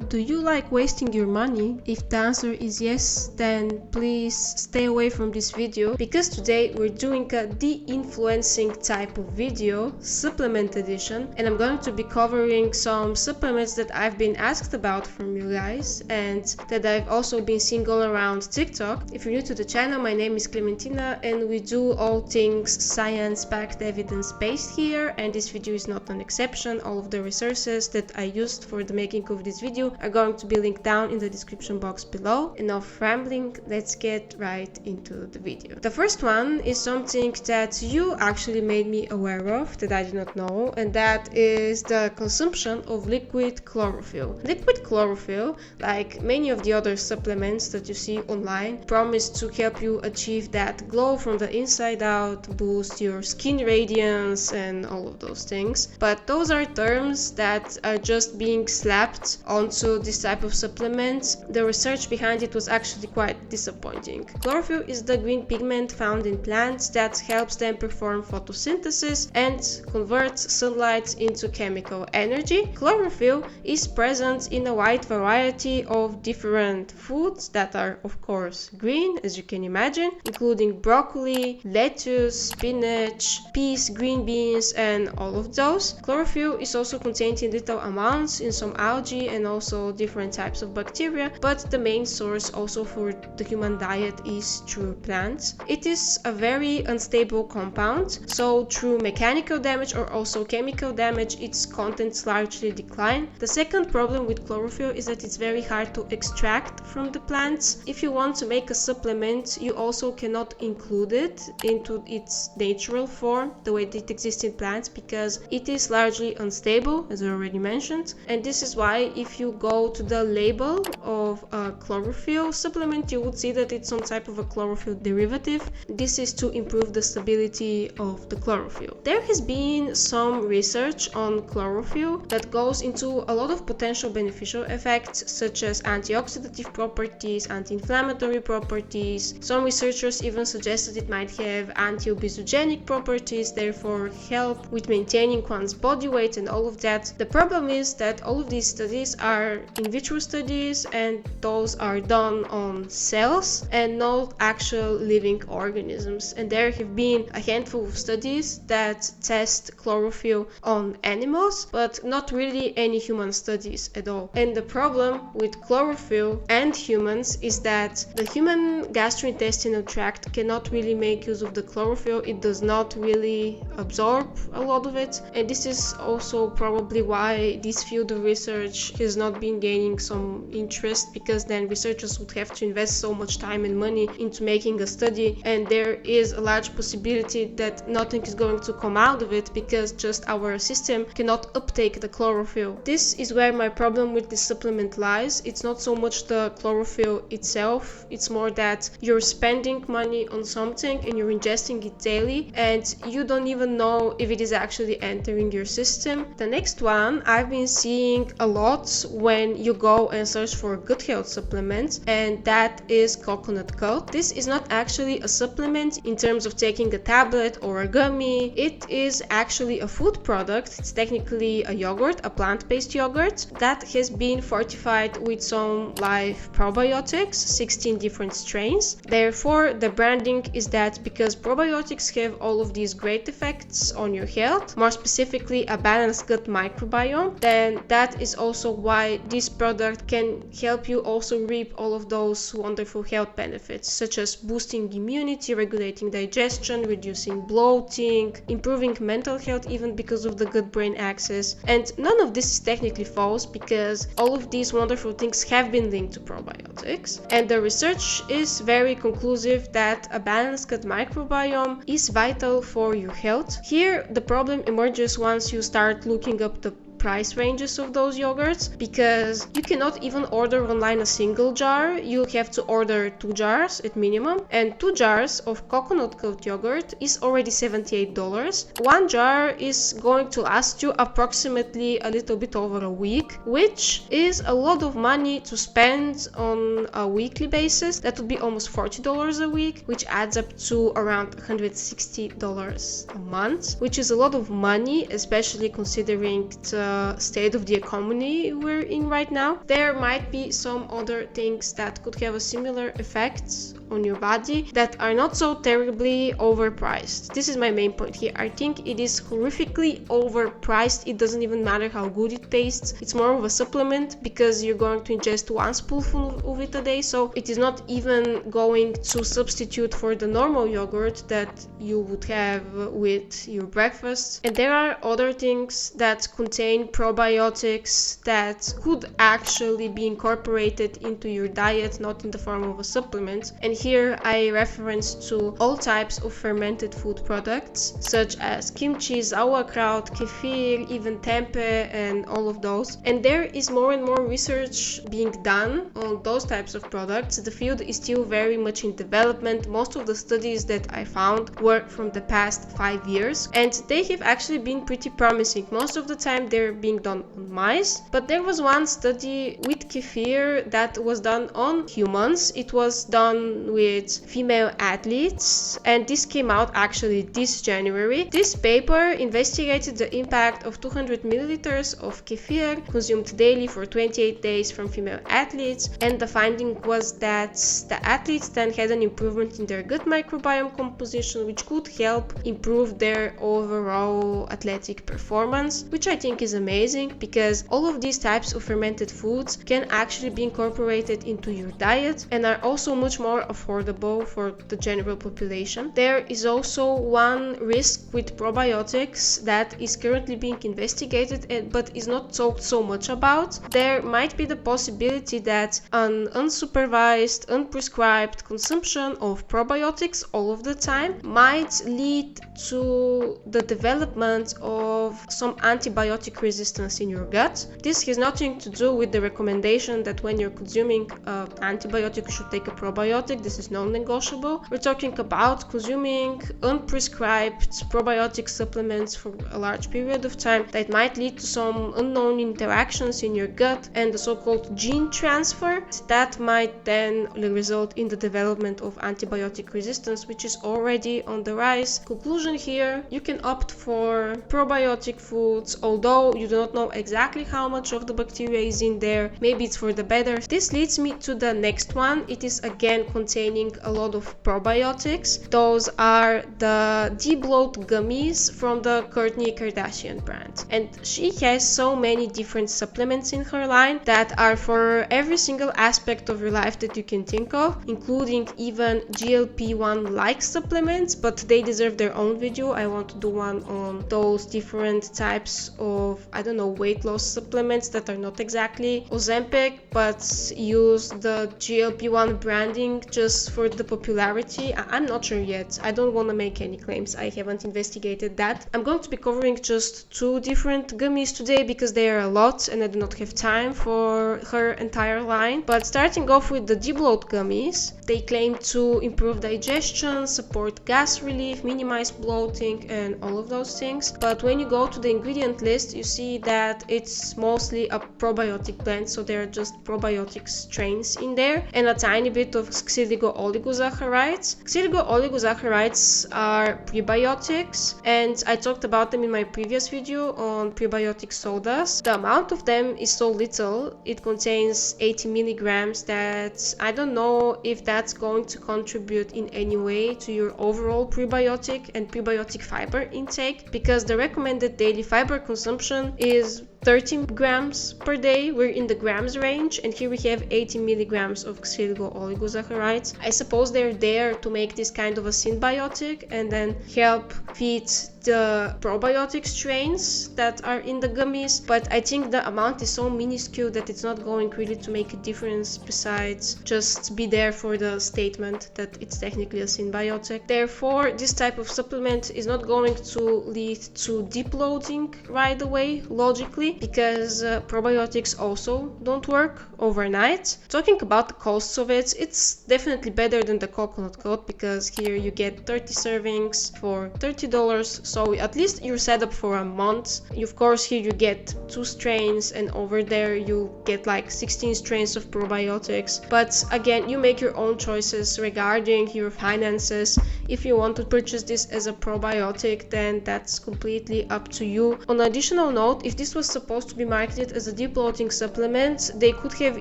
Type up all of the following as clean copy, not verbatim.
Do you like wasting your money? If the answer is yes, then please stay away from this video, because today we're doing a de-influencing type of video, supplement edition, and I'm going to be covering some supplements that I've been asked about from you guys and that I've also been seeing all around TikTok. If you're new to the channel, my name is Clementina and we do all things science-backed, evidence-based here, and this video is not an exception. All of the resources that I used for the making of this video are going to be linked down in the description box below. Enough rambling, let's get right into the video. The first one is something that you actually made me aware of that I did not know, and that is the consumption of liquid chlorophyll. Liquid chlorophyll, like many of the other supplements that you see online, promise to help you achieve that glow from the inside out, boost your skin radiance and all of those things. But those are terms that are just being slapped onto this type of supplements. The research behind it was actually quite disappointing. Chlorophyll is the green pigment found in plants that helps them perform photosynthesis and converts sunlight into chemical energy. Chlorophyll is present in a wide variety of different foods that are of course green, as you can imagine, including broccoli, lettuce, spinach, peas, green beans, and all of those. Chlorophyll is also contained in little amounts in some algae and also different types of bacteria, but the main source also for the human diet is through plants. It is a very unstable compound, so through mechanical damage or also chemical damage, its contents largely decline. The second problem with chlorophyll is that it's very hard to extract from the plants. If you want to make a supplement, you also cannot include it into its natural form, the way that it exists in plants, because it is largely unstable, as I already mentioned. And this is why if you go to the label of a chlorophyll supplement, you would see that it's some type of a chlorophyll derivative. This is to improve the stability of the chlorophyll. There has been some research on chlorophyll that goes into a lot of potential beneficial effects, such as antioxidative properties, anti-inflammatory properties. Some researchers even suggested it might have anti-obesogenic properties, therefore help with maintaining one's body weight and all of that. The problem is that all of these studies are in vitro studies, and those are done on cells and not actual living organisms. And there have been a handful of studies that test chlorophyll on animals, but not really any human studies at all. And the problem with chlorophyll and humans is that the human gastrointestinal tract cannot really make use of the chlorophyll. It does not really absorb a lot of it, and this is also probably why this field of research has not been gaining some interest, because then researchers would have to invest so much time and money into making a study, and there is a large possibility that nothing is going to come out of it because just our system cannot uptake the chlorophyll. This is where my problem with this supplement lies. It's not so much the chlorophyll itself, it's more that you're spending money on something and you're ingesting it daily and you don't even know if it is actually entering your system. The next one I've been seeing a lot when you go and search for good health supplements, and that is coconut milk. This is not actually a supplement in terms of taking a tablet or a gummy. It is actually a food product. It's technically a yogurt, a plant-based yogurt that has been fortified with some live probiotics, 16 different strains. Therefore, the branding is that because probiotics have all of these great effects on your health, more specifically a balanced gut microbiome, then that is also why this product can help you also reap all of those wonderful health benefits, such as boosting immunity, regulating digestion, reducing bloating, improving mental health even because of the gut-brain axis. And none of this is technically false, because all of these wonderful things have been linked to probiotics, and the research is very conclusive that a balanced gut microbiome is vital for your health. Here the problem emerges once you start looking up the price ranges of those yogurts, because you cannot even order online a single jar. You have to order 2 jars at minimum, and 2 jars of coconut milk yogurt is already $78. 1 jar is going to last you approximately a little bit over a week, which is a lot of money to spend on a weekly basis. That would be almost $40 a week, which adds up to around $160 a month, which is a lot of money, especially considering the the state of the economy we're in right now. There might be some other things that could have a similar effect on your body that are not so terribly overpriced. This is my main point here. I think it is horrifically overpriced. It doesn't even matter how good it tastes. It's more of a supplement because you're going to ingest one spoonful of it a day, so it is not even going to substitute for the normal yogurt that you would have with your breakfast. And there are other things that contain probiotics that could actually be incorporated into your diet, not in the form of a supplement. And here I reference to all types of fermented food products such as kimchi, sauerkraut, kefir, even tempeh, and all of those. And there is more and more research being done on those types of products. The field is still very much in development. Most of the studies that I found were from the past 5 years, and they have actually been pretty promising. Most of the time they're being done on mice, but there was one study with kefir that was done on humans. It was done with female athletes, and this came out actually this January. This paper investigated the impact of 200 milliliters of kefir consumed daily for 28 days from female athletes, and the finding was that the athletes then had an improvement in their gut microbiome composition, which could help improve their overall athletic performance, which I think is amazing because all of these types of fermented foods can actually be incorporated into your diet and are also much more affordable for the general population. There is also one risk with probiotics that is currently being investigated but is not talked so much about. There might be the possibility that an unsupervised, unprescribed consumption of probiotics all of the time might lead to the development of some antibiotic resistance in your gut. This has nothing to do with the recommendation that when you're consuming an antibiotic you should take a probiotic. This is non-negotiable. We're talking about consuming unprescribed probiotic supplements for a large period of time that might lead to some unknown interactions in your gut and the so-called gene transfer that might then result in the development of antibiotic resistance, which is already on the rise. Conclusion here, you can opt for probiotic foods, although you do not know exactly how much of the bacteria is in there. Maybe it's for the better. This leads me to the next one. It is again containing a lot of probiotics. Those are the de-bloat gummies from the Kourtney Kardashian brand, and she has so many different supplements in her line that are for every single aspect of your life that you can think of, including even GLP-1 like supplements, but they deserve their own video. I want to do one on those different types of, I don't know, weight loss supplements that are not exactly Ozempic but use the GLP-1 branding just for the popularity. I'm not sure yet. I don't want to make any claims. I haven't investigated that. I'm going to be covering just 2 different gummies today because they are a lot and I do not have time for her entire line. But starting off with the de-bloat gummies, they claim to improve digestion, support gas relief, minimize bloating, and all of those things. But when you go to the ingredient list, you see that it's mostly a probiotic blend, so there are just probiotic strains in there and a tiny bit of xyligo-oligosaccharides. Xyligo-oligosaccharides are prebiotics, and I talked about them in my previous video on prebiotic sodas. The amount of them is so little. It contains 80 milligrams that I don't know if that's going to contribute in any way to your overall prebiotic and prebiotic fiber intake, because the recommended daily fiber consumption is 30 grams per day. We're in the grams range, and here we have 80 milligrams of xyligo-oligosaccharides. I suppose they're there to make this kind of a symbiotic and then help feed the probiotic strains that are in the gummies, but I think the amount is so minuscule that it's not going really to make a difference besides just be there for the statement that it's technically a symbiotic. Therefore, this type of supplement is not going to lead to deep bloating right away, logically, because probiotics also don't work overnight. Talking about the costs of it, it's definitely better than the coconut coat because here you get 30 servings for $30, so at least you're set up for a month. Of course, here you get 2 strains, and over there you get like 16 strains of probiotics. But again, you make your own choices regarding your finances. If you want to purchase this as a probiotic, then that's completely up to you. On an additional note, if this was supposed to be marketed as a debloating supplement, they could have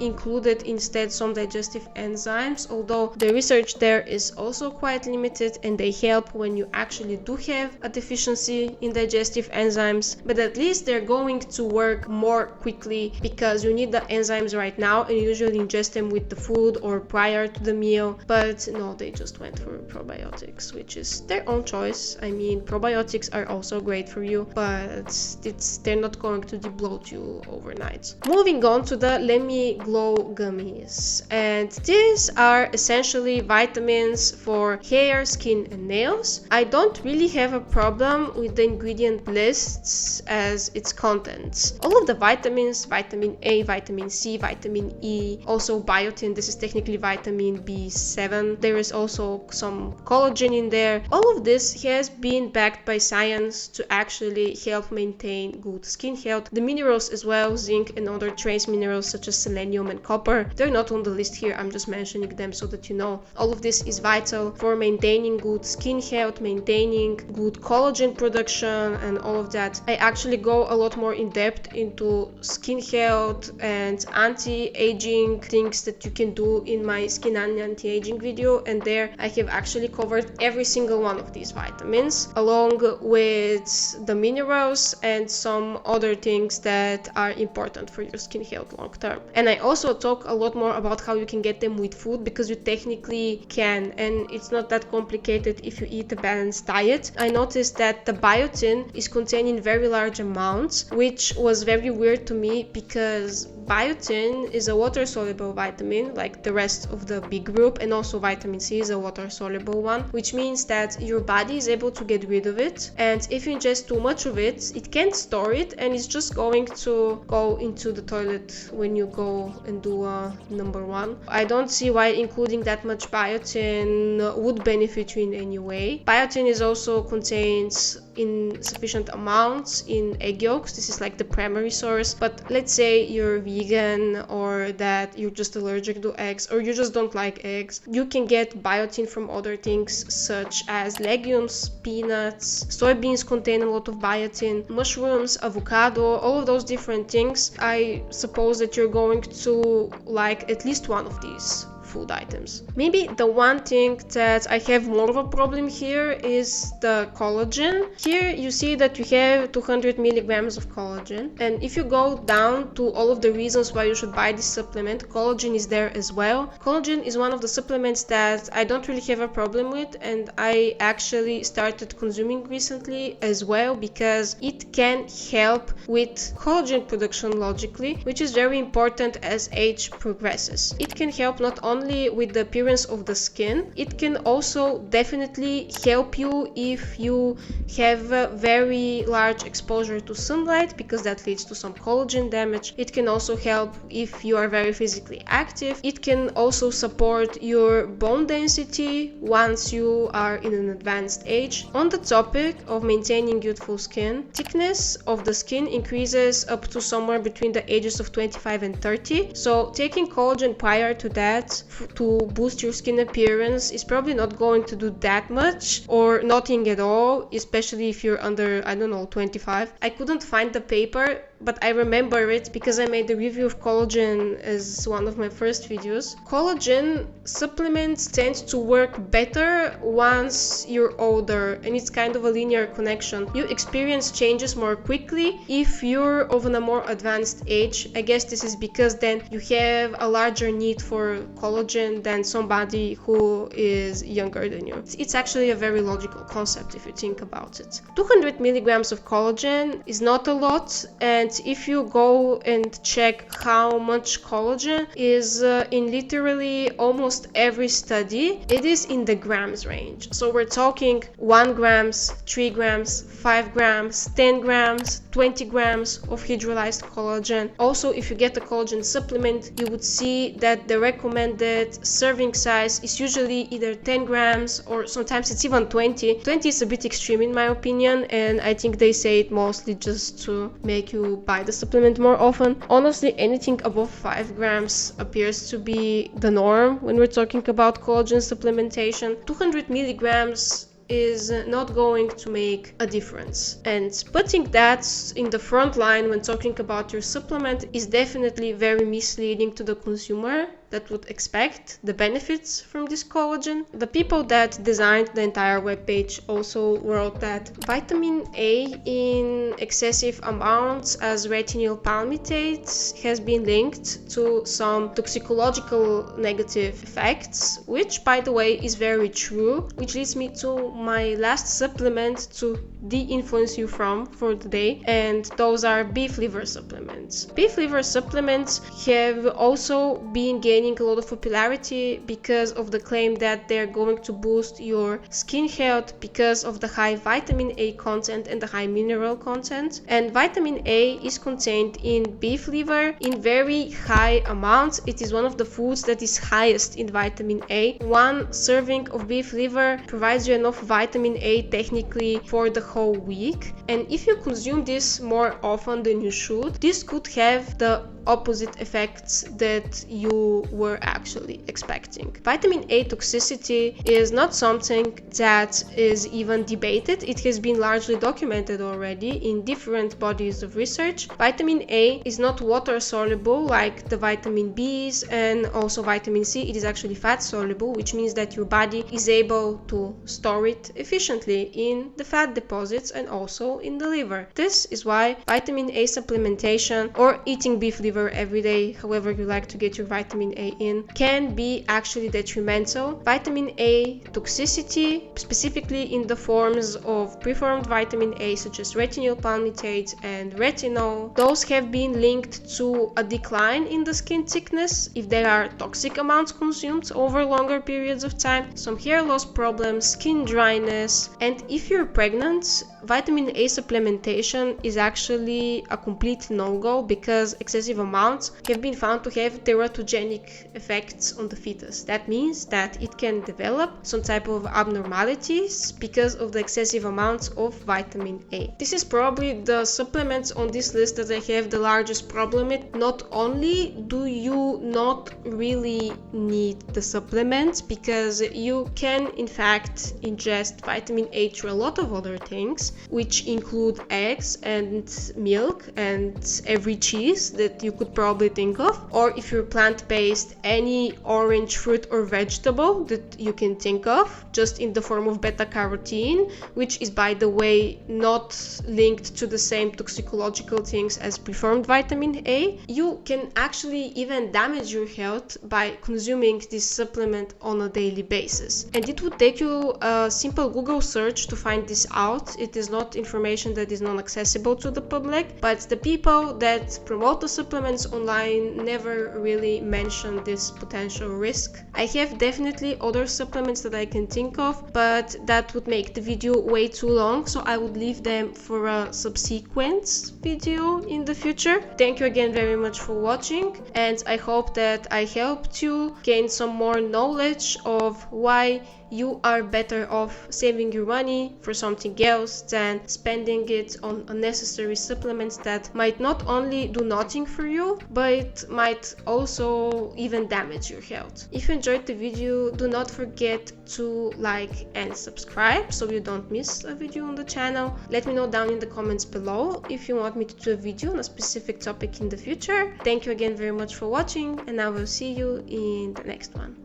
included instead some digestive enzymes, although the research there is also quite limited and they help when you actually do have a deficiency in digestive enzymes, but at least they're going to work more quickly because you need the enzymes right now and you usually ingest them with the food or prior to the meal. But no, they just went for probiotics, which is their own choice. I mean, probiotics are also great for you, but they're not going to debloat you overnight. Moving on to the Lemme Glow gummies, and these are essentially vitamins for hair, skin and nails. I don't really have a problem with the ingredient lists as its contents. All of the vitamins, vitamin A, vitamin C, vitamin E, also biotin, this is technically vitamin B7. There is also some collagen in there. All of this has been backed by science to actually help maintain good skin health. The minerals as well, zinc and other trace minerals such as selenium and copper, they're not on the list here, I'm just mentioning them so that you know. All of this is vital for maintaining good skin health, maintaining good collagen production and all of that. I actually go a lot more in depth into skin health and anti-aging things that you can do in my skin and anti-aging video, and there I have actually covered every single one of these vitamins along with the minerals and some other things that are important for your skin health long term. And I also talk a lot more about how you can get them with food, because you technically can, and it's not that complicated if you eat a balanced diet. I noticed that the biotin is contained in very large amounts, which was very weird to me because biotin is a water-soluble vitamin like the rest of the big group, and also vitamin C is a water-soluble one, which means that your body is able to get rid of it, and if you ingest too much of it, it can't store it and it's just going to go into the toilet when you go and do a number one. I don't see why including that much biotin would benefit you in any way. Biotin is also contained in sufficient amounts in egg yolks. This is like the primary source, but let's say you're vegan or that you're just allergic to eggs or you just don't like eggs, you can get biotin from other things such as legumes, peanuts, soybeans contain a lot of biotin, mushrooms, avocado, all of those different things. I suppose that you're going to like at least one of these food items. Maybe the one thing that I have more of a problem here is the collagen. Here you see that you have 200 milligrams of collagen, and if you go down to all of the reasons why you should buy this supplement, collagen is there as well. Collagen is one of the supplements that I don't really have a problem with, and I actually started consuming recently as well because it can help with collagen production logically, which is very important as age progresses. It can help not only with the appearance of the skin, it can also definitely help you if you have a very large exposure to sunlight, because that leads to some collagen damage. It can also help if you are very physically active. It can also support your bone density once you are in an advanced age. On the topic of maintaining youthful skin, thickness of the skin increases up to somewhere between the ages of 25 and 30. So taking collagen prior to that to boost your skin appearance is probably not going to do that much or nothing at all, especially if you're under, I don't know, 25. I couldn't find the paper, but I remember it because I made a review of collagen as one of my first videos. Collagen supplements tend to work better once you're older, and it's kind of a linear connection. You experience changes more quickly if you're of a more advanced age. I guess this is because then you have a larger need for collagen than somebody who is younger than you. It's actually a very logical concept if you think about it. 200 milligrams of collagen is not a lot, and if you go and check how much collagen is in literally almost every study, it is in the grams range. So we're talking 1 grams, 3 grams, 5 grams, 10 grams, 20 grams of hydrolyzed collagen. Also, if you get a collagen supplement, you would see that the recommended serving size is usually either 10 grams or sometimes it's even 20. 20 is a bit extreme in my opinion, and I think they say it mostly just to make you buy the supplement more often. Honestly, anything above 5 grams appears to be the norm when we're talking about collagen supplementation. 200 milligrams is not going to make a difference, and putting that in the front line when talking about your supplement is definitely very misleading to the consumer that would expect the benefits from this collagen. The people that designed the entire webpage also wrote that vitamin A in excessive amounts as retinyl palmitate has been linked to some toxicological negative effects, which by the way is very true, which leads me to my last supplement to de-influence you from for the day, and those are beef liver supplements. Beef liver supplements have also been gaining a lot of popularity because of the claim that they're going to boost your skin health because of the high vitamin A content and the high mineral content. And vitamin A is contained in beef liver in very high amounts. It is one of the foods that is highest in vitamin A. One serving of beef liver provides you enough vitamin A technically for the whole week, and if you consume this more often than you should, this could have the opposite effects that you were actually expecting. Vitamin A toxicity is not something that is even debated. It has been largely documented already in different bodies of research. Vitamin A is not water soluble like the vitamin B's and also vitamin C. It is actually fat soluble, which means that your body is able to store it efficiently in the fat deposits and also in the liver. This is why vitamin A supplementation or eating beef liver every day, however you like to get your vitamin A in, can be actually detrimental. Vitamin A toxicity, specifically in the forms of preformed vitamin A such as retinyl palmitate and retinol, those have been linked to a decline in the skin thickness if there are toxic amounts consumed over longer periods of time, some hair loss problems, skin dryness, and if you're pregnant, vitamin A supplementation is actually a complete no-go because excessive amounts have been found to have teratogenic effects on the fetus. That means that it can develop some type of abnormalities because of the excessive amounts of vitamin A. This is probably the supplements on this list that I have the largest problem with. Not only do you not really need the supplement, because you can in fact ingest vitamin A through a lot of other things, which include eggs and milk and every cheese that you could probably think of, or if you're plant-based, any orange fruit or vegetable that you can think of, just in the form of beta-carotene, which is by the way not linked to the same toxicological things as preformed vitamin A. You can actually even damage your health by consuming this supplement on a daily basis, and it would take you a simple Google search to find this out. It is not information that is non-accessible to the public, but the people that promote the supplements online never really mention this potential risk. I have definitely other supplements that I can think of, but that would make the video way too long, so I would leave them for a subsequent video in the future. Thank you again very much for watching, and I hope that I helped you gain some more knowledge of why you are better off saving your money for something else than spending it on unnecessary supplements that might not only do nothing for you, but might also even damage your health. If you enjoyed the video, do not forget to like and subscribe so you don't miss a video on the channel. Let me know down in the comments below if you want me to do a video on a specific topic in the future. Thank you again very much for watching, and I will see you in the next one.